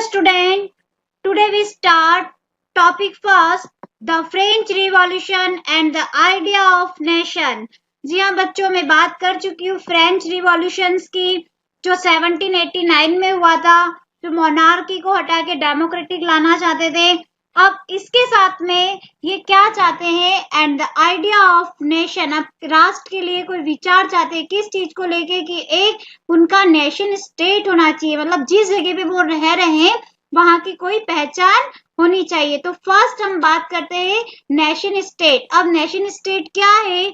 student, today we start topic first, the French Revolution and the idea of nation. जी हाँ बच्चों, मैं बात कर चुकी हूँ फ्रेंच रिवॉल्यूशंस की, जो 1789 में हुआ था, जो मोनार्की को हटा के डेमोक्रेटिक लाना चाहते थे। अब इसके साथ में ये क्या चाहते हैं, and the idea of nation, अब राष्ट्र के लिए कोई विचार चाहते हैं, किस चीज को लेके कि एक उनका नेशन स्टेट होना चाहिए, मतलब जिस जगह पे वो रह रहे हैं वहां की कोई पहचान होनी चाहिए। तो फर्स्ट हम बात करते हैं नेशन स्टेट। अब नेशन स्टेट क्या है?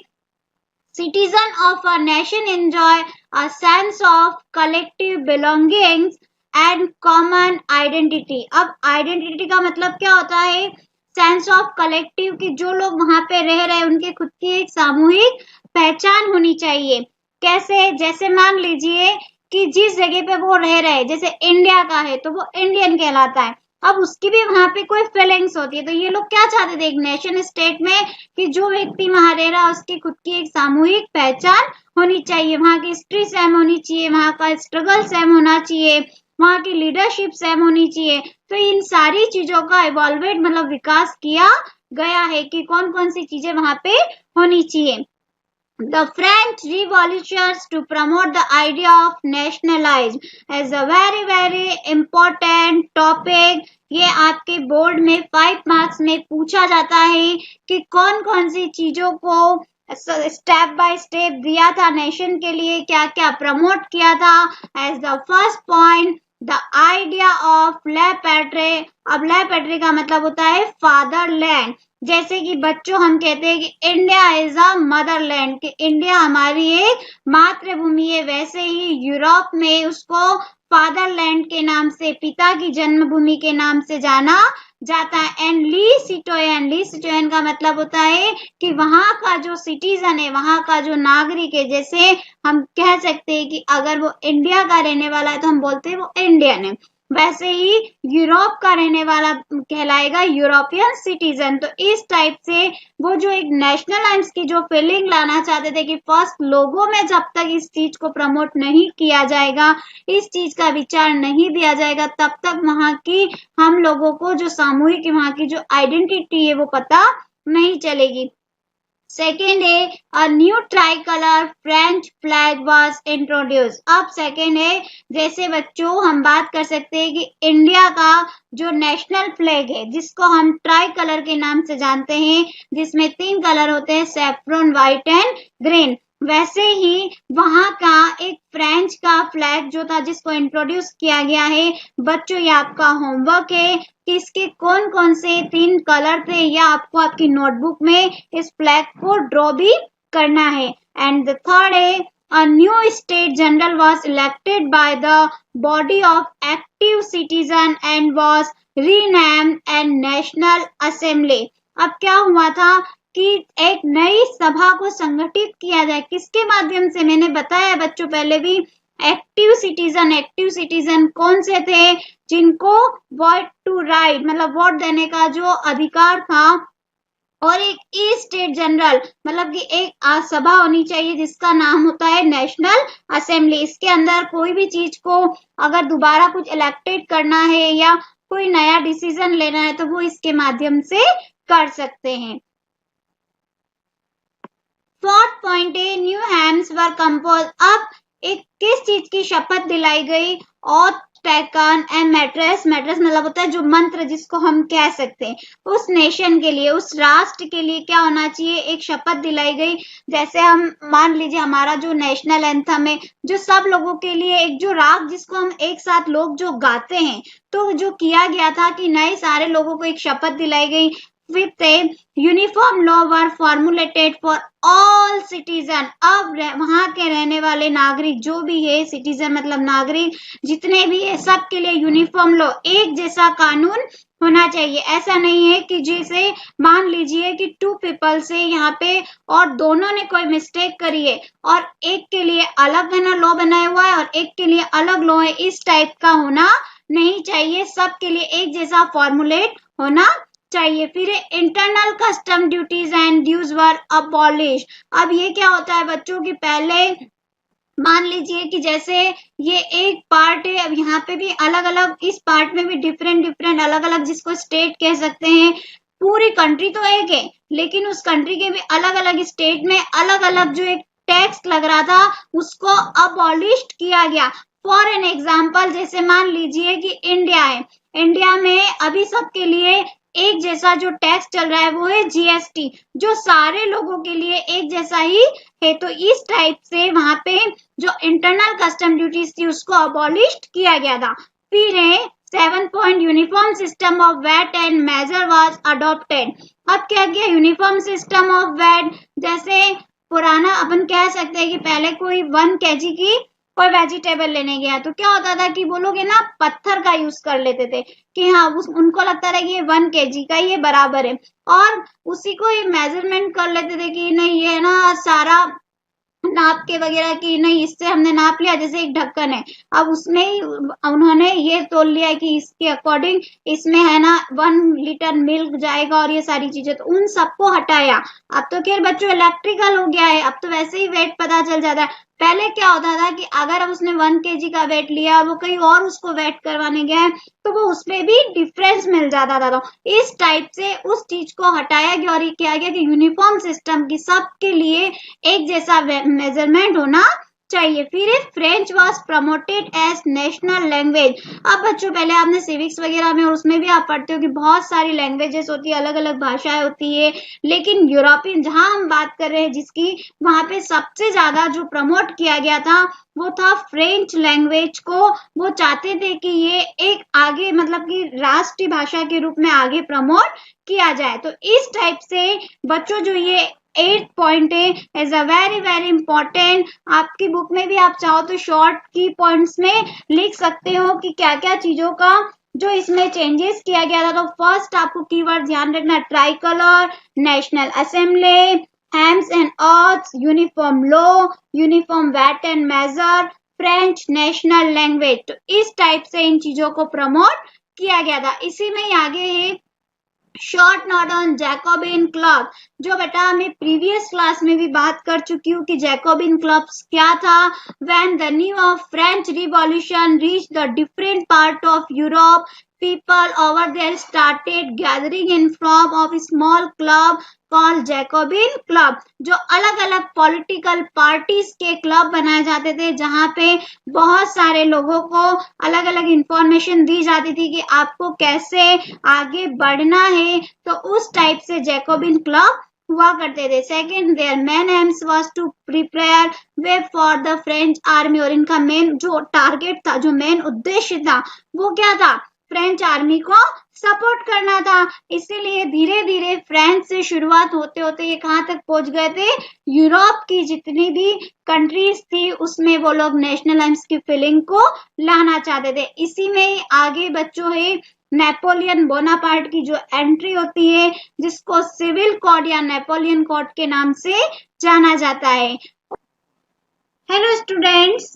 Citizen of a nation enjoy a sense of collective belongings and common identity. अब identity का मतलब क्या होता है? सेंस ऑफ कलेक्टिव, की जो लोग वहां पे रह रहे हैं उनके खुद की एक सामूहिक पहचान होनी चाहिए। कैसे? जैसे मान लीजिए कि जिस जगह पे वो रह रहे हैं, जैसे इंडिया का है तो वो इंडियन कहलाता है। अब उसकी भी वहां पे कोई फीलिंग्स होती है, तो ये लोग क्या चाहते थे एक नेशन स्टेट में कि जो व्यक्ति वहां रह रहा है उसकी खुद की एक सामूहिक पहचान होनी चाहिए, वहां की हिस्ट्री सेम होनी चाहिए, वहां का स्ट्रगल सेम होना चाहिए, वहां की लीडरशिप सेम होनी चाहिए। तो इन सारी चीजों का इवॉल्वेट मतलब विकास किया गया है कि कौन कौन सी चीजें वहां पे होनी चाहिए। The French revolutionists to promote the idea of nationalism as a very important topic. ये आपके बोर्ड में 5 मार्क्स में पूछा जाता है कि कौन कौन सी चीजों को स्टेप बाय स्टेप दिया था नेशन के लिए, क्या क्या प्रमोट किया था। As the first point the idea of ले पैट्रे। अब ले पैट्रे का मतलब होता है फादरलैंड। जैसे कि बच्चों हम कहते हैं कि इंडिया इज अ मदरलैंड, कि इंडिया हमारी एक मातृभूमि है, वैसे ही यूरोप में उसको फादरलैंड के नाम से, पिता की जन्मभूमि के नाम से जाना जाता है। एंड ली सिटोयन का मतलब होता है कि वहां का जो सिटीजन है, वहां का जो नागरिक है, जैसे हम कह सकते हैं कि अगर वो इंडिया का रहने वाला है तो हम बोलते हैं वो इंडियन है, वैसे ही यूरोप का रहने वाला कहलाएगा यूरोपियन सिटीजन। तो इस टाइप से वो जो एक नेशनलाइज्म की जो फीलिंग लाना चाहते थे कि फर्स्ट लोगों में जब तक इस चीज को प्रमोट नहीं किया जाएगा, इस चीज का विचार नहीं दिया जाएगा, तब तक वहां की हम लोगों को जो सामूहिक वहां की जो आइडेंटिटी है वो पता नहीं चलेगी। सेकेंड है a new try colour French flag was introduce. अब सेकेंड है, जैसे बच्चों हम बात कर सकते हैं कि इंडिया का जो नेशनल फ्लैग है जिसको हम ट्राई कलर के नाम से जानते हैं, जिसमें 3 कलर होते हैं, सैफ्रॉन, व्हाइट एंड ग्रीन, वैसे ही वहां का एक फ्रेंच का फ्लैग जो था जिसको इंट्रोड्यूस किया गया है। बच्चों ये आपका होमवर्क है कि इसके कौन कौन से 3 कलर थे, या आपको आपकी नोटबुक में इस फ्लैग को ड्रॉ भी करना है। एंड द थर्ड है a new state general was elected by the body of active citizen and was renamed as National Assembly. अब क्या हुआ था कि एक नई सभा को संगठित किया जाए, किसके माध्यम से? मैंने बताया बच्चों पहले भी, एक्टिव सिटीजन कौन से थे? जिनको वोट टू राइट मतलब वोट देने का जो अधिकार था, और एक ई स्टेट जनरल मतलब कि एक सभा होनी चाहिए जिसका नाम होता है नेशनल असेंबली। इसके अंदर कोई भी चीज को अगर दोबारा कुछ इलेक्टेड करना है या कोई नया डिसीजन लेना है तो वो इसके माध्यम से कर सकते हैं। फोर्थ पॉइंट है न्यू हैम्स वर कंपोज। अब एक किस चीज की शपथ दिलाई गई? ऑथ टैकन एंड मैट्रेस मतलब होता है जो मंत्र, जिसको हम कह सकते हैं उस नेशन के लिए, उस राष्ट्र के लिए क्या होना चाहिए, एक शपथ दिलाई गई। जैसे हम मान लीजिए हमारा जो नेशनल एंथम है, जो सब लोगों के लिए एक जो राग जिसको हम एक साथ लोग जो गाते हैं, तो जो किया गया था कि नए सारे लोगों को एक शपथ दिलाई गई। With a uniform law were formulated for all citizen. अब वहां के रहने वाले नागरिक जो भी है, सिटीजन मतलब नागरिक जितने भी है, सबके लिए यूनिफॉर्म लॉ, एक जैसा कानून होना चाहिए। ऐसा नहीं है कि जैसे मान लीजिए कि 2 पीपल से यहाँ पे और दोनों ने कोई मिस्टेक करी है और एक के लिए अलग लॉ बनाया हुआ है और एक के लिए अलग लॉ है, इस टाइप का होना नहीं चाहिए। सबके लिए एक जैसा फॉर्मुलेट होना चाहिए। फिर internal custom duties and dues were abolish. अब ये क्या होता है बच्चों की, पहले मान लीजिए कि जैसे ये एक पार्ट है, अब यहाँ पे भी अलग अलग, इस पार्ट में भी डिफरेंट डिफरेंट अलग अलग, जिसको स्टेट कह सकते हैं। पूरी कंट्री तो एक है, लेकिन उस कंट्री के भी अलग अलग स्टेट में अलग अलग जो एक टैक्स लग रहा था उसको अबॉलिश किया गया। फॉर एन एग्जाम्पल, जैसे मान लीजिए कि इंडिया है, इंडिया में अभी सबके लिए एक जैसा जो टैक्स चल रहा है वो है जीएसटी, जो सारे लोगों के लिए एक जैसा ही है। तो इस टाइप से वहां पे जो इंटरनल कस्टम ड्यूटीज थी उसको अबॉलिश किया गया था। फिर है 7 point uniform system of weight and measure was adopted. अब क्या किया, यूनिफॉर्म सिस्टम ऑफ वैट, जैसे पुराना अपन कह सकते हैं कि पहले कोई 1 केजी की कोई वेजिटेबल लेने गया तो क्या होता था कि वो लोग है ना पत्थर का यूज कर लेते थे कि हाँ उनको लगता था कि ये 1 केजी का ये बराबर है, और उसी को ये मेजरमेंट कर लेते थे कि नहीं ये ना सारा नाप के वगैरह की नहीं, इससे हमने नाप लिया, जैसे एक ढक्कन है, अब उसमें ही उन्होंने ये तोल लिया कि इसके अकॉर्डिंग इसमें है ना 1 लीटर मिल्क जाएगा और ये सारी चीजें, तो उन सबको हटाया। अब तो खैर बच्चों इलेक्ट्रिकल हो गया है, अब तो वैसे ही वेट पता चल जाता है। पहले क्या होता था कि अगर अब उसने 1 केजी का वेट लिया, वो कहीं और उसको वेट करवाने गया है तो वो उसमें भी डिफरेंस मिल जाता था। तो इस टाइप से उस चीज को हटाया गया और ये किया गया कि यूनिफॉर्म सिस्टम की सबके लिए एक जैसा मेजरमेंट होना चाहिए। फिर French was promoted as national language. अब बच्चों पहले आपने सिविक्स वगैरह में और उसमें भी आप पढ़ते हो कि बहुत सारी लैंग्वेजेस होती है, अलग अलग भाषाएं होती है, लेकिन यूरोपियन जहां हम बात कर रहे हैं जिसकी, वहां पे सबसे ज्यादा जो प्रमोट किया गया था वो था फ्रेंच लैंग्वेज को। वो चाहते थे कि ये एक आगे मतलब कि राष्ट्रीय भाषा के रूप में आगे प्रमोट किया जाए। तो इस टाइप से बच्चों जो ये 8 पॉइंट है is a very very important. आपकी बुक में भी आप चाहो तो शॉर्ट की पॉइंट्स में लिख सकते हो कि क्या क्या चीजों का जो इसमें चेंजेस किया गया था। तो फर्स्ट आपको कीवर्ड ध्यान रखना, tricolour, national assembly, hymns and earth, uniform law, uniform weight and measure, French national language. तो इस टाइप से इन चीजों को प्रमोट किया गया था। इसी में ही आगे है short note on Jacobin club, जो बेटा हमें प्रीवियस क्लास में भी बात कर चुकी हूँ कि जैकोबिन क्लब्स क्या था। When the new of French revolution reach the different part of Europe, people over there started gathering in form of a small club called Jacobin club, जो अलग अलग पॉलिटिकल पार्टीज के क्लब बनाए जाते थे जहां पे बहुत सारे लोगों को अलग अलग इंफॉर्मेशन दी जाती थी कि आपको कैसे आगे बढ़ना है। तो उस टाइप से जैकोबिन क्लब हुआ करते थे। Second, their main aims was to prepare way for the French army, और इनका मेन जो टारगेट था, जो मेन उद्देश्य था वो क्या था, फ्रेंच आर्मी को सपोर्ट करना था। इसीलिए धीरे धीरे फ्रांस से शुरुआत होते होते ये कहां तक पहुंच गए थे, यूरोप की जितनी भी कंट्रीज थी उसमें वो लोग नेशनल एम्स की फीलिंग को लाना चाहते थे। इसी में ही आगे बच्चों है नेपोलियन बोनापार्ट की जो एंट्री होती है, जिसको सिविल कोड या नेपोलियन कोड के नाम से जाना जाता है। Hello students,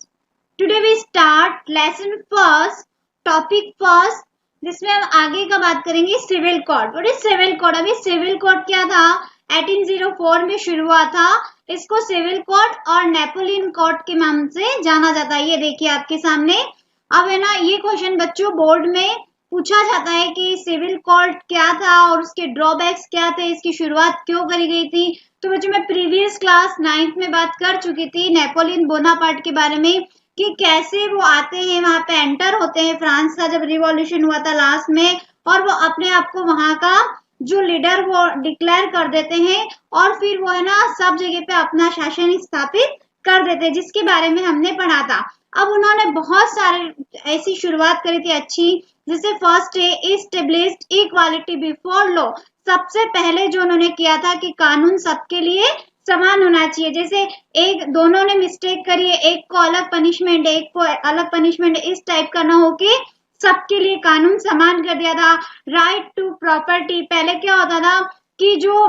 today we start lesson first, topic first, जिसमें हम आगे का बात करेंगे civil code. What is civil code? अभी सिविल कोड क्या था, 1804 में शुरू हुआ था। इसको सिविल कोड और नेपोलियन कोड के नाम से जाना जाता है। ये देखिए आपके सामने। अब है ना ये क्वेश्चन बच्चों बोर्ड में पूछा जाता है कि सिविल कोड क्या था और उसके ड्रॉबैक्स क्या थे, इसकी शुरुआत क्यों करी गई थी। तो बच्चों मैं प्रीवियस क्लास 9th में बात कर चुकी थी नेपोलियन बोनापार्ट के बारे में कि कैसे वो आते हैं, वहां पे एंटर होते हैं फ्रांस का जब रिवॉल्यूशन हुआ था लास्ट में, और वो अपने आप को वहां का जो लीडर वो डिक्लेयर कर देते हैं और फिर वो है ना सब जगह पे अपना शासन स्थापित कर देते हैं, जिसके बारे में हमने पढ़ा था। अब उन्होंने बहुत सारे ऐसी शुरुआत करी थी अच्छी, जैसे फर्स्ट है इस्टेब्लिश्ड इक्वालिटी बिफोर लॉ। सबसे पहले जो उन्होंने किया था कि कानून सबके लिए समान होना चाहिए। जैसे एक दोनों ने मिस्टेक करी है, एक को अलग पनिशमेंट है, एक को अलग पनिशमेंट है, इस टाइप का ना हो के सबके लिए कानून समान कर दिया था। राइट टू प्रॉपर्टी, पहले क्या होता था कि जो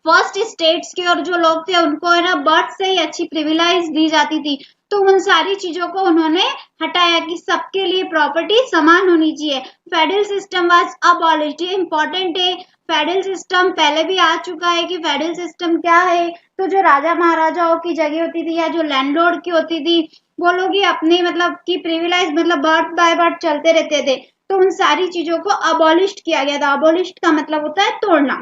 फर्स्ट स्टेट्स के और जो लोग थे उनको है ना बर्थ से ही अच्छी प्रिविलेज दी जाती थी, तो उन सारी चीजों को उन्होंने हटाया कि सबके लिए प्रॉपर्टी समान होनी चाहिए। फेडरल सिस्टम वाज अबॉलिश्ड, ये इंपॉर्टेंट है। फेडरल सिस्टम पहले भी आ चुका है कि फेडरल सिस्टम क्या है, तो जो राजा महाराजाओं की जगह होती थी या जो लैंडलॉर्ड की होती थी वो लोग ही अपने मतलब की प्रिविलेज मतलब बर्थ बाय बर्थ चलते रहते थे, तो उन सारी चीजों को अबॉलिश्ड किया गया था। अबॉलिश्ड का मतलब होता है तोड़ना।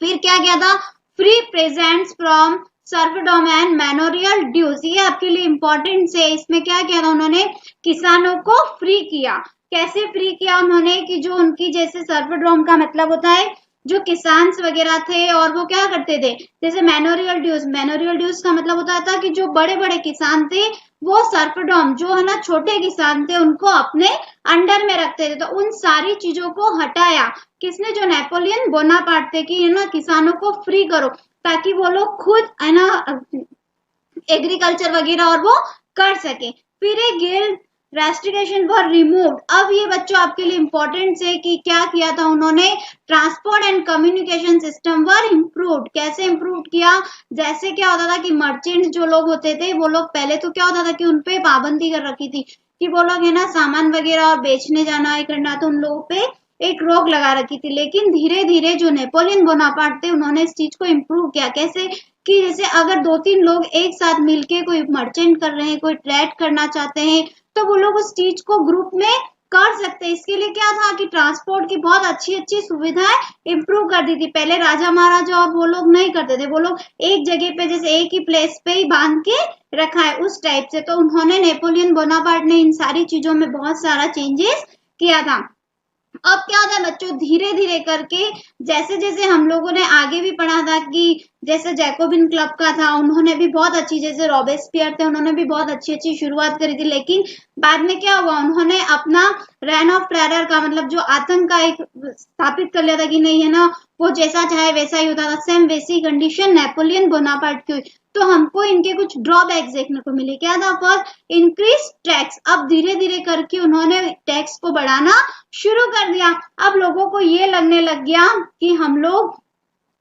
फिर क्या किया था, free peasants from serfdom and manorial dues, ये आपके लिए इंपॉर्टेंट है। इसमें क्या किया था उन्होंने, किसानों को फ्री किया। कैसे फ्री किया उन्होंने कि जो उनकी जैसे सर्फडम का मतलब होता है जो किसान वगैरह थे और वो क्या करते थे, जैसे मैनोरियल ड्यूज, मैनोरियल ड्यूज का मतलब होता था कि जो बड़े बड़े किसान थे वो सर्फडम जो है ना छोटे किसान थे उनको अपने अंडर में रखते थे। तो उन सारी चीजों को हटाया किसने, जो नेपोलियन बोनापार्ट थे कि है ना किसानों को फ्री करो ताकि वो लोग खुद है ना एग्रीकल्चर वगैरह और वो कर सके। फिर एक गिल्ड रेस्ट्रिक्शन वर रिमूव्ड। अब ये बच्चों आपके लिए इंपॉर्टेंट है कि क्या किया था उन्होंने, transport and communication system were improved. कैसे इम्प्रूव किया, जैसे क्या होता था कि मर्चेंट जो लोग होते थे वो लोग पहले तो क्या होता था कि उनपे पाबंदी कर रखी थी कि वो लोग है ना सामान वगैरह और बेचने जाना है करना, तो उन लोगों पे एक रोक लगा रखी थी। लेकिन धीरे धीरे जो नेपोलियन बोनापार्ट थे उन्होंने इस चीज को इम्प्रूव किया। कैसे कि जैसे अगर 2-3 लोग एक साथ मिलके कोई मर्चेंट कर रहे हैं, कोई ट्रेड करना चाहते हैं, तो वो लोग उस चीज को ग्रुप में कर सकते हैं। इसके लिए क्या था कि ट्रांसपोर्ट की बहुत अच्छी अच्छी सुविधाएं इंप्रूव कर दी थी। पहले राजा महाराजा और वो लोग नहीं करते थे, वो लोग एक जगह पे जैसे एक ही प्लेस पे ही बांध के रखा है उस टाइप से। तो उन्होंने नेपोलियन बोनापार्ट ने इन सारी चीजों में बहुत सारा चेंजेस किया था। अब क्या होता है बच्चों, धीरे धीरे करके जैसे जैसे हम लोगों ने आगे भी पढ़ा था कि जैसे जैकोबिन क्लब का था, उन्होंने भी बहुत अच्छी, जैसे रॉबेस्पियर थे उन्होंने भी बहुत अच्छी अच्छी शुरुआत करी थी। लेकिन बाद में क्या हुआ, उन्होंने अपना रेन ऑफ टेरर का मतलब जो आतंक का एक स्थापित कर लिया था कि नहीं है ना वो जैसा चाहे वैसा ही होता था। सेम वैसी कंडीशन नेपोलियन बोनापार्ट की हुई। तो हमको इनके कुछ ड्रॉबैक्स देखने को मिले। क्या था, फर्स्ट इंक्रीज टैक्स। अब धीरे धीरे करके उन्होंने टैक्स को बढ़ाना शुरू कर दिया। अब लोगों को ये लगने लग गया कि हम लोग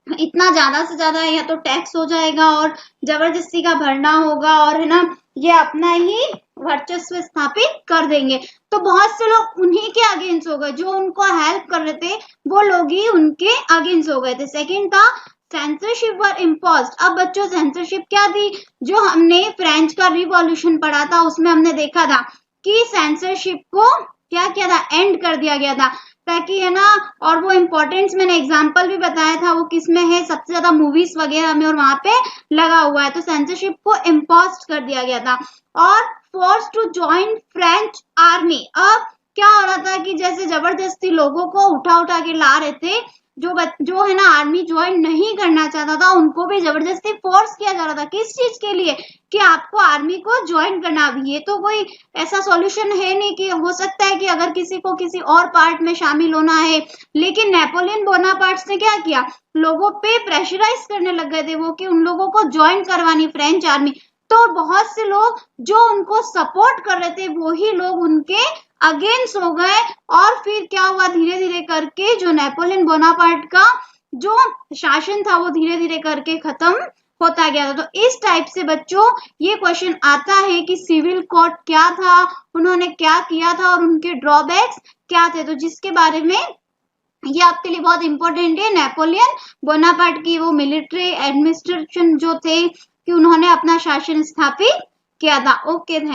इतना ज्यादा से ज्यादा या तो टैक्स हो जाएगा और जबरदस्ती का भरना होगा और है ना ये अपना ही वर्चस्व स्थापित कर देंगे। तो बहुत से लोग उन्हीं के अगेंस्ट हो गए, जो उनको हेल्प कर रहे थे वो लोग ही उनके अगेंस्ट हो गए थे। सेकंड था सेंसरशिप वर इम्पोज्ड। अब बच्चों सेंसरशिप क्या थी, जो हमने फ्रेंच का रिवॉल्यूशन पढ़ा था उसमें हमने देखा था कि सेंसरशिप को क्या किया था, एंड कर दिया गया था ताकि है ना, और वो इम्पोर्टेंस मैंने एग्जांपल भी बताया था वो किसमें है, सबसे ज्यादा मूवीज वगैरह में और वहां पे लगा हुआ है। तो सेंसरशिप को इम्पोज कर दिया गया था। और force to join French army. अब क्या हो रहा था कि जैसे जबरदस्ती लोगों को उठा उठा के ला रहे थे, जो है ना आर्मी ज्वाइन नहीं करना चाहता था उनको भी जबरदस्ती फोर्स किया जा रहा था। किस चीज के लिए, कि आपको आर्मी को ज्वाइन करना। भी ये तो कोई ऐसा सॉल्यूशन है नहीं कि हो सकता है कि अगर किसी को किसी और पार्ट में शामिल होना है, लेकिन नेपोलियन बोनापार्ट ने क्या किया, लोगों पे प्रेशराइज करने लग गए थे वो कि उन लोगों को ज्वाइन करवानी फ्रेंच आर्मी। तो बहुत से लोग जो उनको सपोर्ट कर रहे थे वो ही लोग उनके अगेंस्ट हो गए। और फिर क्या हुआ, धीरे धीरे करके जो नेपोलियन बोनापार्ट का जो शासन था वो धीरे धीरे करके खत्म होता गया था। तो इस टाइप से बच्चों ये क्वेश्चन आता है कि सिविल कोड क्या था, उन्होंने क्या किया था और उनके ड्रॉबैक्स क्या थे। तो जिसके बारे में ये आपके लिए बहुत इंपॉर्टेंट है, नेपोलियन बोनापार्ट की वो मिलिट्री एडमिनिस्ट्रेशन जो थे कि उन्होंने अपना शासन स्थापित किया था। Okay, thank